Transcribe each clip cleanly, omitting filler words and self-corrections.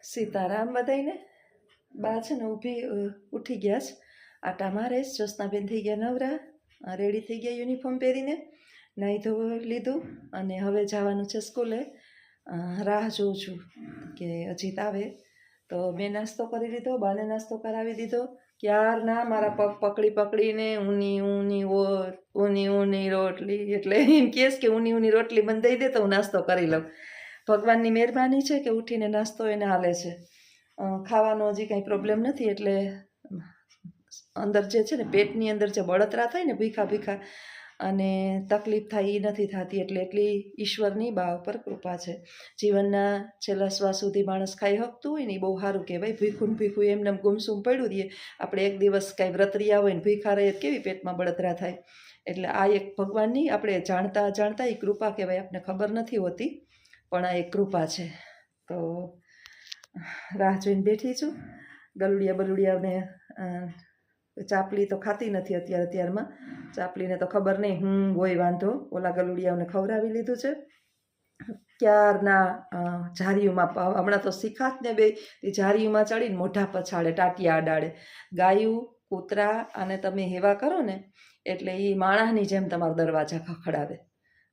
સીતારામ બધાયને. બા છે ને ઉઠી ગયા છે, આટા મારે. જ્યોત્સનાબેન થઈ ગયા નવરા, રેડી થઈ ગયા યુનિફોર્મ પહેરીને, નાહી ધોઈ લીધું અને હવે જવાનું છે સ્કૂલે. રાહ જોઉં છું કે અજીત આવે તો મેં નાસ્તો કરી લીધો, બાને નાસ્તો કરાવી દીધો. ક્યારના મારા પગ પકડી પકડીને ઊની ઊની ઊની ઊની રોટલી, એટલે એમ કહેશ કે ઊની ઊની રોટલી બંધાઈ દે તો હું નાસ્તો કરી લઉં. ભગવાનની મહેરબાની છે કે ઉઠીને નાસ્તો એને હાલે છે. ખાવાનો હજી કાંઈ પ્રોબ્લેમ નથી, એટલે અંદર જે છે ને પેટની અંદર જે બળતરા થાય ને ભીખા ભીખા અને તકલીફ થાય એ નથી થતી, એટલે એટલી ઈશ્વરની બા ઉપર કૃપા છે. જીવનના છેલ્લા શ્વાસ સુધી માણસ ખાઈ શકતું હોય ને એ બહુ સારું કહેવાય. ભીખું ભીખું એમને ગુમસુમ પડ્યું રહીએ, આપણે એક દિવસ કાંઈ વ્રતરિયા હોય ને ભીખા રહીએ કેવી પેટમાં બળતરા થાય. એટલે આ એક ભગવાનની આપણે જાણતા અજાણતા એ કૃપા કહેવાય, આપણને ખબર નથી હોતી પણ આ એક કૃપા છે. તો રાહ જોઈને બેઠી છું. ગલુડિયા બલુડિયાને ચાપલી તો ખાતી નથી અત્યારમાં. ચાપલીને તો ખબર નહીં હું હોય વાંધો, ઓલા ગલુડિયાઓને ખવડાવી લીધું છે ક્યારના. ઝારીયુંમાં હમણાં તો શીખાત ને બે ઝારીયુંમાં ચડીને મોઢા પછાડે, ટાટિયા અડાડે. ગાયું કૂતરા અને તમે હેવા કરો ને એટલે એ માણસની જેમ તમારા દરવાજા ખખડાવે,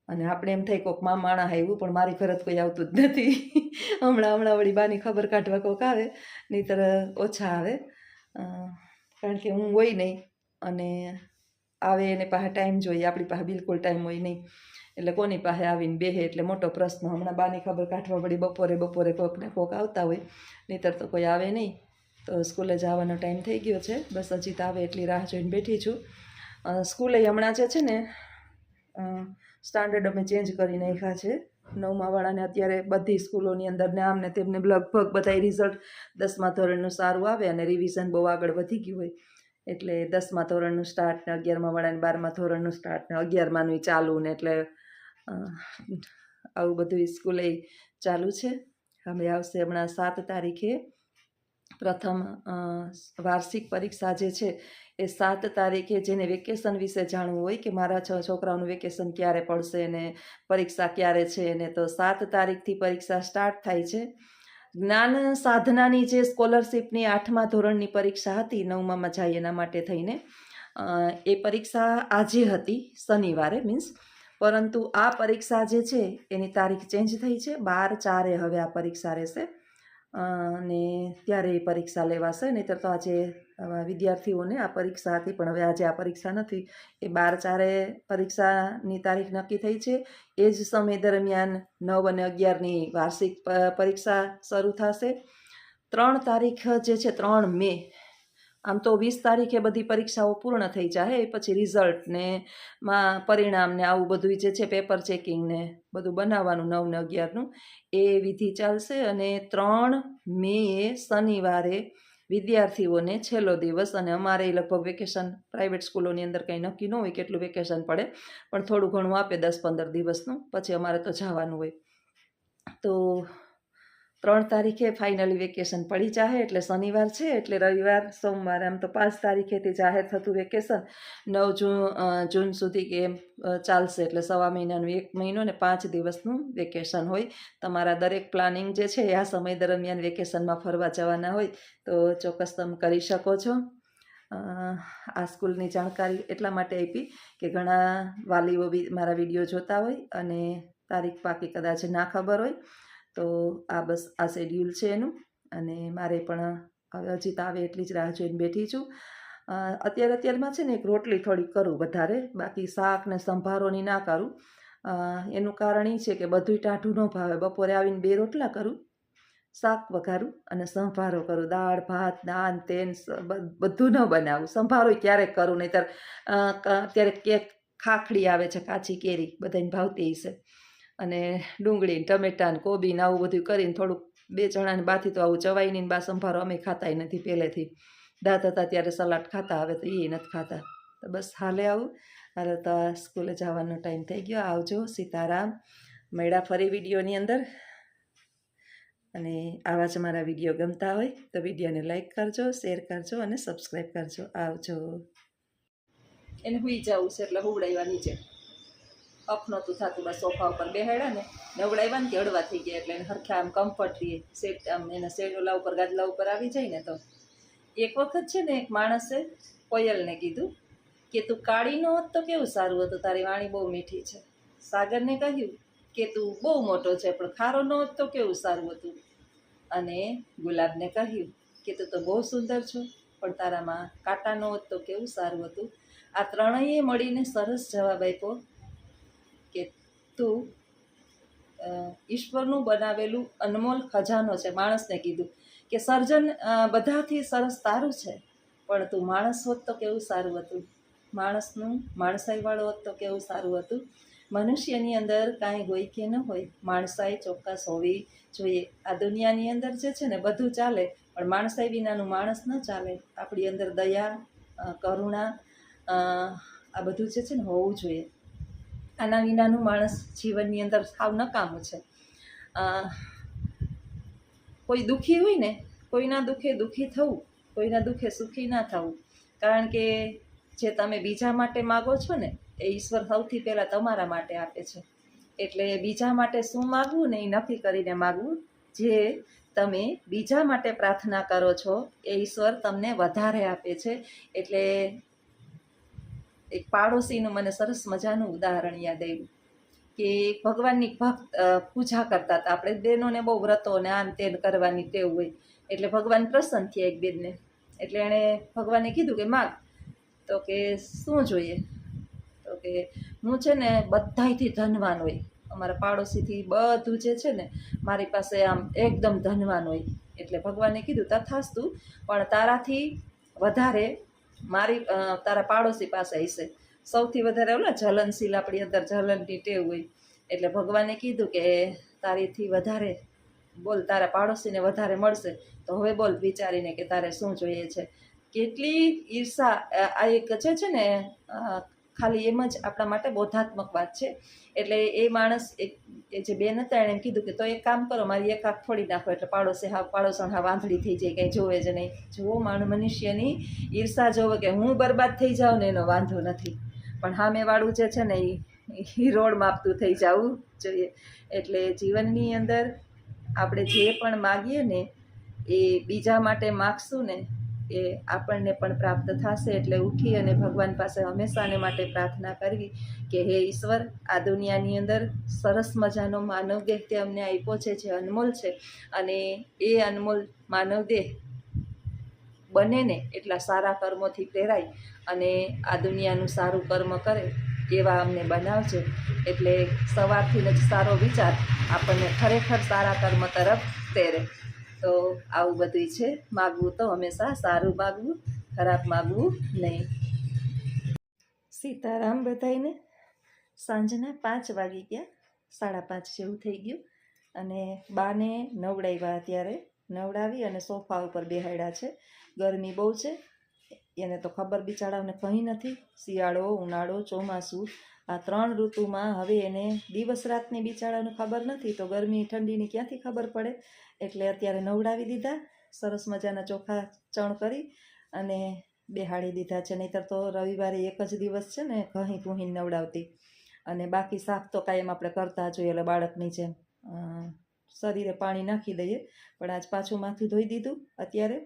અને આપણે એમ થાય કોઈક માણસ આવ્યું, પણ મારી ઘરે કોઈ આવતું જ નથી. હમણાં વળી બાની ખબર કાઢવા કોઈક આવે, નહીંતર ઓછા આવે, કારણ કે હું હોય નહીં અને આવે એને પાસે ટાઈમ જોઈએ, આપણી પાસે બિલકુલ ટાઈમ હોય નહીં. એટલે કોની પાસે આવીને બેહે એટલે મોટો પ્રશ્ન. હમણાં બાની ખબર કાઢવા વળી બપોરે કોઈકને કોઈક આવતા હોય, નહીંતર તો કોઈ આવે નહીં. તો સ્કૂલે જવાનો ટાઈમ થઈ ગયો છે, બસ અજીત આવે એટલી રાહ જોઈને બેઠી છું. સ્કૂલે હમણાં જે છે ને સ્ટાન્ડર્ડ અમે ચેન્જ કરી નાખ્યા છે. 9મા વાળાને અત્યારે બધી સ્કૂલોની અંદર ને આમને તેમને લગભગ બધા રિઝલ્ટ 10મા ધોરણનું સારું આવે અને રિવિઝન બહુ આગળ વધી ગયું હોય, એટલે 10મા ધોરણનું સ્ટાર્ટ ને 11મા વાળાને 12મા ધોરણનું સ્ટાર્ટ ને 11માનું ચાલુ ને, એટલે આવું બધું સ્કૂલે ચાલુ છે. હવે આવશે હમણાં 7 તારીખે પ્રથમ વાર્ષિક પરીક્ષા જે છે એ 7 તારીખે. જેને વેકેશન વિશે જાણવું હોય કે મારા છોકરાઓનું વેકેશન ક્યારે પડશે ને પરીક્ષા ક્યારે છે ને, તો 7 તારીખથી પરીક્ષા સ્ટાર્ટ થાય છે. જ્ઞાન સાધનાની જે સ્કોલરશીપની 8મા ધોરણની પરીક્ષા હતી 9મામાં જાય એના માટે થઈને, એ પરીક્ષા આજે હતી શનિવારે મીન્સ, પરંતુ આ પરીક્ષા જે છે એની તારીખ ચેન્જ થઈ છે. 12/4 હવે આ પરીક્ષા રહેશે અને ત્યારે એ પરીક્ષા લેવાશે. નહીંતર તો આજે વિદ્યાર્થીઓને આ પરીક્ષા હતી, પણ હવે આજે આ પરીક્ષા નથી. એ 12/4 પરીક્ષાની તારીખ નક્કી થઈ છે. એ જ સમય દરમિયાન 9 અને 11ની વાર્ષિક પરીક્ષા શરૂ થશે. 3 તારીખ જે છે 3 મે, આમ તો 20 તારીખે બધી પરીક્ષાઓ પૂર્ણ થઈ જાય, પછી રિઝલ્ટ ને પરિણામ ને આવું બધું જે છે પેપર ચેકિંગ ને બધું બનાવવાનું 9 ને 11નું એ વિધિ ચાલશે. અને 3 મે શનિવારે વિદ્યાર્થીઓને છેલ્લો દિવસ, અને અમારે લગભગ વેકેશન પ્રાઇવેટ સ્કૂલોની અંદર કંઈ નક્કી ન હોય કેટલું વેકેશન પડે, પણ થોડું ઘણું આપે 10-15 દિવસનું, પછી અમારે તો જવાનું હોય. તો 3 તારીખે ફાઇનલી વેકેશન પડી જાય, એટલે શનિવાર છે એટલે રવિવાર સોમવાર, આમ તો 5 તારીખેથી જાહેર થતું વેકેશન 9 જૂન સુધી કે ચાલશે, એટલે 1.25 મહિનાનું 1 મહિનો ને 5 દિવસનું વેકેશન હોય. તમારા દરેક પ્લાનિંગ જે છે આ સમય દરમિયાન વેકેશનમાં ફરવા જવાના હોય તો ચોક્કસ તમે કરી શકો છો. આ સ્કૂલની જાણકારી એટલા માટે આપી કે ઘણા વાલીઓ મારા વિડીયો જોતા હોય અને તારીખ પાકી કદાચ ના ખબર હોય, તો આ બસ આ શેડ્યુલ છે એનું. અને મારે પણ હવે અજીત આવે એટલી જ રાહ જોઈને બેઠી છું. અત્યારમાં છે ને એક રોટલી થોડી કરું વધારે, બાકી શાક ને સંભારોની ના કરું. એનું કારણ એ છે કે બધું ટાઢું ન ભાવે. બપોરે આવીને 2 રોટલા કરું, શાક વઘારું અને સંભારો કરું. દાળ ભાત નાન તેન બધું ન બનાવું. સંભારો ક્યારેક કરું, નહીંતર અત્યારે કેક ખાખડી આવે છે કાચી કેરી, બધાને ભાવતી હશે, અને ડુંગળી ટમેટા ને કોબી ને આવું બધું કરીને થોડુંક 2 જણાને બાથી તો આવું ચવાઈ નહીં. બા સંભારો અમે ખાતાય નથી પહેલેથી, દાંત હતા ત્યારે સલાડ ખાતા, હવે તો એ નથી ખાતા. તો બસ હાલે આવું. હાલે તો સ્કૂલે જવાનો ટાઈમ થઈ ગયો. આવજો. સીતારામ. મળ્યા ફરી વિડીયોની અંદર. અને આવા જ મારા વિડીયો ગમતા હોય તો વિડીયોને લાઈક કરજો, શેર કરજો અને સબસ્ક્રાઈબ કરજો. આવજો. એને હુઈ જવું છે એટલે હુવડાવ્યા નીચે. અપ નહોતું થતું, બસ સોફા ઉપર બેહાડ્યા ને નવડાવ્યા ને કે હળવા થઈ ગયા, એટલે એને હરખા આમ કમ્ફર્ટ રહીએ, સેટ આમ એના સેટ ઓલા ઉપર ગાદલા ઉપર આવી જાય ને. તો એક વખત છે ને એક માણસે કોયલને કીધું કે તું કાળી ન હોત તો કેવું સારું હતું, તારી વાણી બહુ મીઠી છે. સાગરને કહ્યું કે તું બહુ મોટો છે પણ ખારો ન હોત તો કેવું સારું હતું. અને ગુલાબને કહ્યું કે તું તો બહુ સુંદર છો પણ તારામાં કાંટા ન હોત તો કેવું સારું હતું. આ ત્રણેય મળીને સરસ જવાબ આપ્યો કે તું ઈશ્વરનું બનાવેલું અનમોલ ખજાનો છે. માણસને કીધું કે સર્જન બધાથી સરસ તારું છે, પણ તું માણસ હોત તો કેવું સારું હતું, માણસનું માણસાઈવાળો હોત તો કેવું સારું હતું. મનુષ્યની અંદર કાંઈ હોય કે ન હોય, માણસાઈ ચોક્કસ હોવી જોઈએ. આ દુનિયાની અંદર જે છે ને બધું ચાલે, પણ માણસાઈ વિનાનું માણસ ન ચાલે. આપણી અંદર દયા, કરુણા, આ બધું જે છે ને હોવું જોઈએ. આના વિનાનું માણસ જીવનની અંદર સાવ નકામું છે. કોઈ દુઃખી હોય ને, કોઈના દુઃખે દુઃખી થવું, કોઈના દુઃખે સુખી ના થવું. કારણ કે જે તમે બીજા માટે માગો છો ને એ ઈશ્વર સૌથી પહેલાં તમારા માટે આપે છે. એટલે બીજા માટે શું માગવું ને એ નક્કી કરીને માગવું. જે તમે બીજા માટે પ્રાર્થના કરો છો એ ઈશ્વર તમને વધારે આપે છે. એટલે એક પાડોશીનું મને સરસ મજાનું ઉદાહરણ યાદ આવ્યું કે ભગવાનની પૂજા કરતા હતા. આપણે બહેનોને બહુ વ્રતો ને આન તેન કરવાની ટેવ હોય, એટલે ભગવાન પ્રસન્ન થયા એક બેનને. એટલે એણે ભગવાને કીધું કે માગ. તો કે શું જોઈએ? તો કે હું છે ને બધાયથી ધનવાન હોય, અમારા પાડોશીથી બધું જે છે ને મારી પાસે આમ એકદમ ધનવાન હોય. એટલે ભગવાને કીધું તથાસ્તુ, પણ તારાથી વધારે મારી તારા પાડોશી પાસે હશે. સૌથી વધારે ઓલા જલનશીલ, આપણી અંદર જલનની ટેવ હોય. એટલે ભગવાને કીધું કે તારીથી વધારે બોલ, તારા પાડોશીને વધારે મળશે. તો હવે બોલ વિચારીને કે તારે શું જોઈએ છે. કેટલી ઈર્ષા! આ એક છે ને ખાલી એમ જ આપણા માટે બોધાત્મક વાત છે. એટલે એ માણસ એ જે બેન હતા એણે એમ કીધું કે તો એક કામ કરો, મારી એક આંખ ફોડી નાખો એટલે પાડોશણ હા વાંધળી થઈ જાય, કંઈ જોવે જ નહીં. જુઓ મનુષ્યની ઈર્ષા જોવે કે હું બરબાદ થઈ જાઉં ને એનો વાંધો નથી, પણ સામેવાળું જે છે ને એ રોડ માપતું થઈ જવું જોઈએ. એટલે જીવનની અંદર આપણે જે પણ માગીએ ને એ બીજા માટે માગશું ને એ આપણને પણ પ્રાપ્ત થશે. એટલે ઉઠી અને ભગવાન પાસે હંમેશાને માટે પ્રાર્થના કરવી કે હે ઈશ્વર, આ દુનિયાની અંદર સરસ મજાનો માનવ દેહ તે અમને આપ્યો છે જે અનમોલ છે, અને એ અનમોલ માનવ દેહ બને ને એટલા સારા કર્મોથી પ્રેરાય અને આ દુનિયાનું સારું કર્મ કરે એવા અમને બનાવજો. એટલે સવારથી જ સારો વિચાર આપણને ખરેખર સારા કર્મ તરફ પ્રેરે. તો આવું બધું છે. માગવું તો હંમેશા સારું માગવું, ખરાબ માગવું નહીં. સીતારામ બધાયને. સાંજના 5 વાગી ગયા, 5:30 જેવું થઈ ગયું. અને બાને નવડાવ્યા, અત્યારે નવડાવી અને સોફા ઉપર બેહાડ્યા છે. ગરમી બહુ છે, એને તો ખબર બિચારાઓને કંઈ નથી. શિયાળો, ઉનાળો, ચોમાસું, આ 3 ઋતુમાં હવે એને દિવસ રાતની બિચારાઓને ખબર નથી, તો ગરમી ઠંડીની ક્યાંથી ખબર પડે. એટલે અત્યારે નવડાવી દીધા, સરસ મજાના ચોખા ચણ કરી અને બેહાડી દીધા છે. નહીંતર તો રવિવારે એક જ દિવસ છે ને ઘહી ઘૂહીને નવડાવતી, અને બાકી સાફ તો કાયમ આપણે કરતા જોઈએ. એટલે બાળકની જેમ શરીરે પાણી નાખી દઈએ. પણ આજ પાછું માથું ધોઈ દીધું અત્યારે,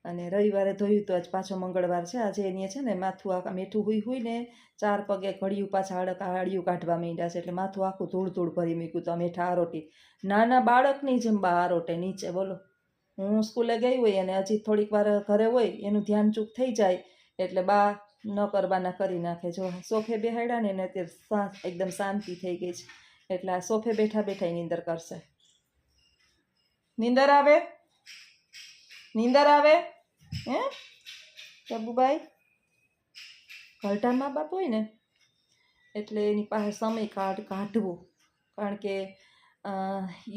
અને રવિવારે ધોયું તો આજ પાછો મંગળવાર છે. આજે એને છે ને માથું આખા મીઠું હુઈને 4 પગે ઘડિયું પાછા હાડિયું કાઢવા માંડ્યા છે. એટલે માથું આખું ધૂળ ભરી મૂક્યું. તો મીઠા આરોટી નાના બાળકની જેમ બા આરોટે નીચે. બોલો, હું સ્કૂલે ગઈ હોય અને હજી થોડીક વાર ઘરે હોય, એનું ધ્યાન ચૂક થઈ જાય એટલે બા ન કરવાના કરી નાખે. જો સોફે બેહાડ્યા ને એને અત્યારે એકદમ શાંતિ થઈ ગઈ છે. એટલે આ સોફે બેઠા બેઠા નીંદર કરશે. નીંદર આવે? નીંદર આવે? હે પ્રભુભાઈ? ઘરડા મા બાપ હોય ને એટલે એની પાસે સમય કાઢવો. કારણ કે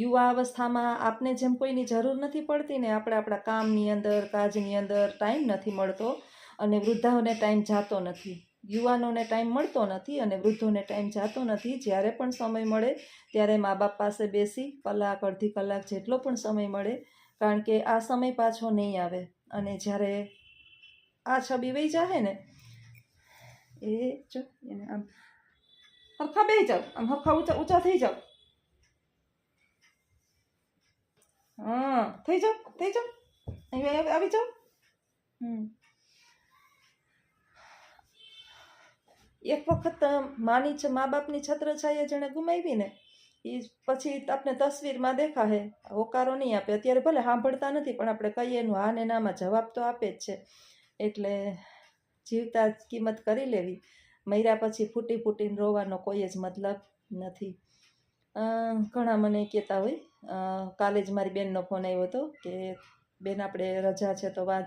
યુવા અવસ્થામાં આપને જેમ કોઈની જરૂર નથી પડતી ને, આપણે આપણા કામની અંદર, કાજની અંદર ટાઈમ નથી મળતો, અને વૃદ્ધાઓને ટાઈમ જાતો નથી. યુવાનોને ટાઈમ મળતો નથી અને વૃદ્ધોને ટાઈમ જાતો નથી. જ્યારે પણ સમય મળે ત્યારે મા બાપ પાસે બેસી કલાક, અડધી કલાક જેટલો પણ સમય મળે, કારણ કે આ સમય પાછો નહીં આવે. અને જ્યારે આ છબી વહી જાહે ને, એ જો એને આમ હરખા બેસી જાઓ, આમ હરખા ઊંચા ઊંચા થઈ જાઓ. હા, થઈ જાઓ, થઈ જાઓ, અહીં આવી જાઓ. એક વખત માની છે મા બાપની છત્રછાયા જેણે ગુમાવી ને એ પછી આપણે તસવીરમાં દેખાશે, હોકારો નહીં આપે. અત્યારે ભલે સાંભળતા નથી પણ આપણે કહીએ એનું હા ને નામાં જવાબ તો આપે જ છે. એટલે જીવતા જ કિંમત કરી લેવી, મર્યા પછી ફૂટી ફૂટીને રોવાનો કોઈ જ મતલબ નથી. ઘણા મને કહેતા હોય, કાલે જ મારી બેનનો ફોન આવ્યો હતો કે બેન આપણે રજા છે તો વાં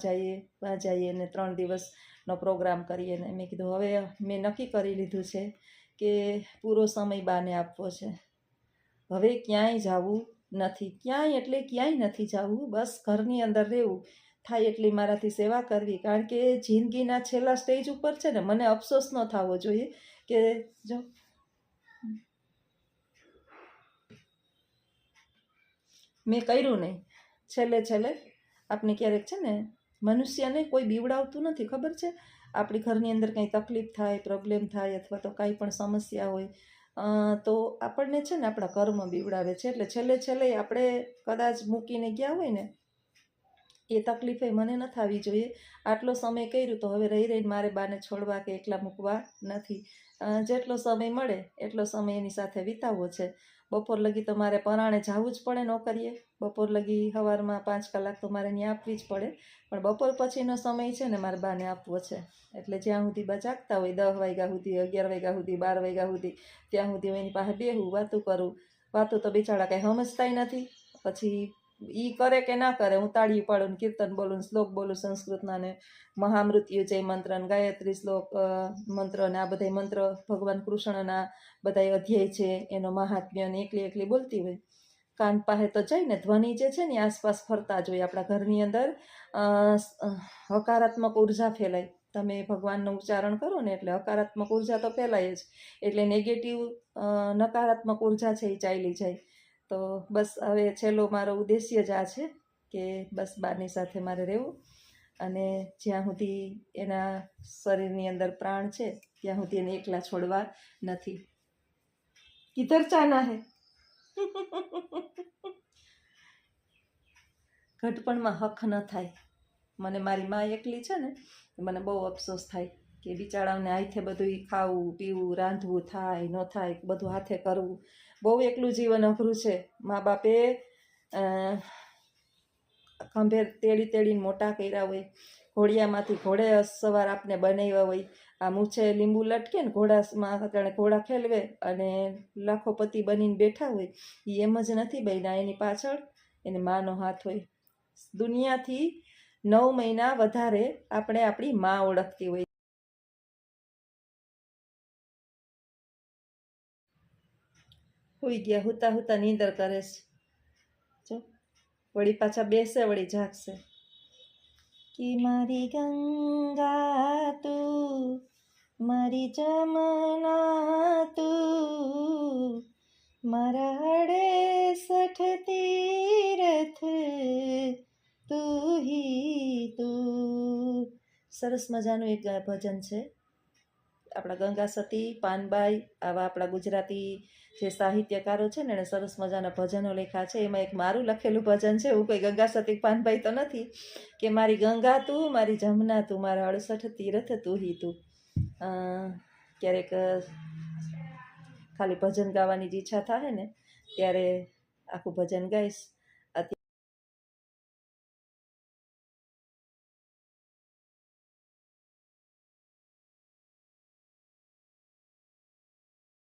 જઈએ ને 3 દિવસનો પ્રોગ્રામ કરીએ. ને મેં કીધું હવે મેં નક્કી કરી લીધું છે કે પૂરો સમય બાને આપવો છે. હવે ક્યાંય જવું નથી, ક્યાંય એટલે ક્યાંય નથી જવું, બસ ઘરની અંદર રહેવું. થાય એટલી મારાથી સેવા કરવી, કારણ કે જિંદગીના છેલ્લા સ્ટેજ ઉપર છે ને મને અફસોસ ન થવો જોઈએ કે જો મેં કર્યું નહીં. છેલ્લે આપણે ક્યારેક છે ને મનુષ્યને કોઈ બીવડાવતું નથી, ખબર છે? આપણી ઘરની અંદર કંઈ તકલીફ થાય, પ્રોબ્લેમ થાય અથવા તો કાંઈ પણ સમસ્યા હોય તો આપણને છે ને આપણા કર્મ બીવડાવે છે. એટલે છેલ્લે આપણે કદાચ મૂકીને ગયા હોય ને એ તકલીફે મને ન થવી જોઈએ. આટલો સમય કર્યું તો હવે રહીને મારે બાને છોડવા કે એકલા મૂકવા નથી. જેટલો સમય મળે એટલો સમય એની સાથે વિતાવવો છે. બપોર લગી તો મારે પરાણે જવું જ પડે નોકરીએ, બપોર લગી સવારમાં 5 કલાક તો મારે ત્યાં આપવી જ પડે, પણ બપોર પછીનો સમય છે ને મારે બાને આપવો છે. એટલે જ્યાં સુધી બા જાગતા હોય 10 વાગ્યા સુધી, 11 વાગ્યા સુધી, 12 વાગ્યા સુધી, ત્યાં સુધી હું એની પાસે બેહું, વાતું કરું. વાતું તો બિચારા કંઈ સમજતાય નથી. પછી ઈ કરે કે ના કરે, હું તાળી પાડું, કીર્તન બોલું, શ્લોક બોલું સંસ્કૃતના ને મહામૃત્યુજય મંત્ર ને ગાયત્રી શ્લોક મંત્ર ને આ બધા મંત્ર ભગવાન કૃષ્ણના બધા અધ્યાય છે એનો મહાત્મ્ય ને એકલી બોલતી હોય. કાન પાસે તો જઈને ધ્વનિ જે છે ને આસપાસ ફરતા જ હોય. આપણા ઘરની અંદર હકારાત્મક ઉર્જા ફેલાય. તમે ભગવાનનું ઉચ્ચારણ કરો ને એટલે હકારાત્મક ઉર્જા તો ફેલાય જ, એટલે નેગેટિવ નકારાત્મક ઉર્જા છે એ ચાલી જાય. તો બસ હવે છેલ્લો મારો ઉદ્દેશ્ય જ આ છે કે બસ બાની સાથે મારે રહેવું, અને જ્યાં સુધી એના શરીરની અંદર પ્રાણ છે ત્યાં સુધી એને એકલા છોડવા નથી. કિધર ચાના હે ઘટપણમાં હક ન થાય. મને મારી મા એકલી છે ને મને બહુ અફસોસ થાય કે બિચારાઓને હાથે બધું ખાવું પીવું રાંધવું થાય ન થાય, બધું હાથે કરવું. બહુ એકલું જીવન અઘરું છે. મા બાપે ખંભે તેડીને મોટા કર્યા હોય, ઘોડિયામાંથી ઘોડે સવાર આપને બનાવ્યા હોય. આ મૂછે લીંબુ લટકે ને ઘોડામાં જાણે ઘોડા ખેલવે અને લાખોપતિ બનીને બેઠા હોય, એ એમ જ નથી બન્યા. એની પાછળ એને માનો હાથ હોય. દુનિયાથી 9 મહિના વધારે આપણે આપણી મા ઓળખતી હોય. હોઈ ગયા, હુતા નીંદર કરે છે. જો વળી પાછા બેસે વળી જાગશે. કે મારી ગંગા તું, મારી જમના તું, મારા 68 તીરથ તું હી તું. સરસ મજાનું એક ભજન છે. આપણા ગંગા સતી, પાનબાઈ, આવા આપણા ગુજરાતી જે સાહિત્યકારો છે ને એણે સરસ મજાના ભજનો લખ્યા છે. એમાં એક મારું લખેલું ભજન છે. હું કોઈ ગંગા સતી પાનબાઈ તો નથી. કે મારી ગંગા તું, મારી જમના તું, મારા 68 તીરથ તું હી તું. ક્યારેક ખાલી ભજન ગાવાની જ ઈચ્છા થાય ને ત્યારે આખું ભજન ગાઈશ.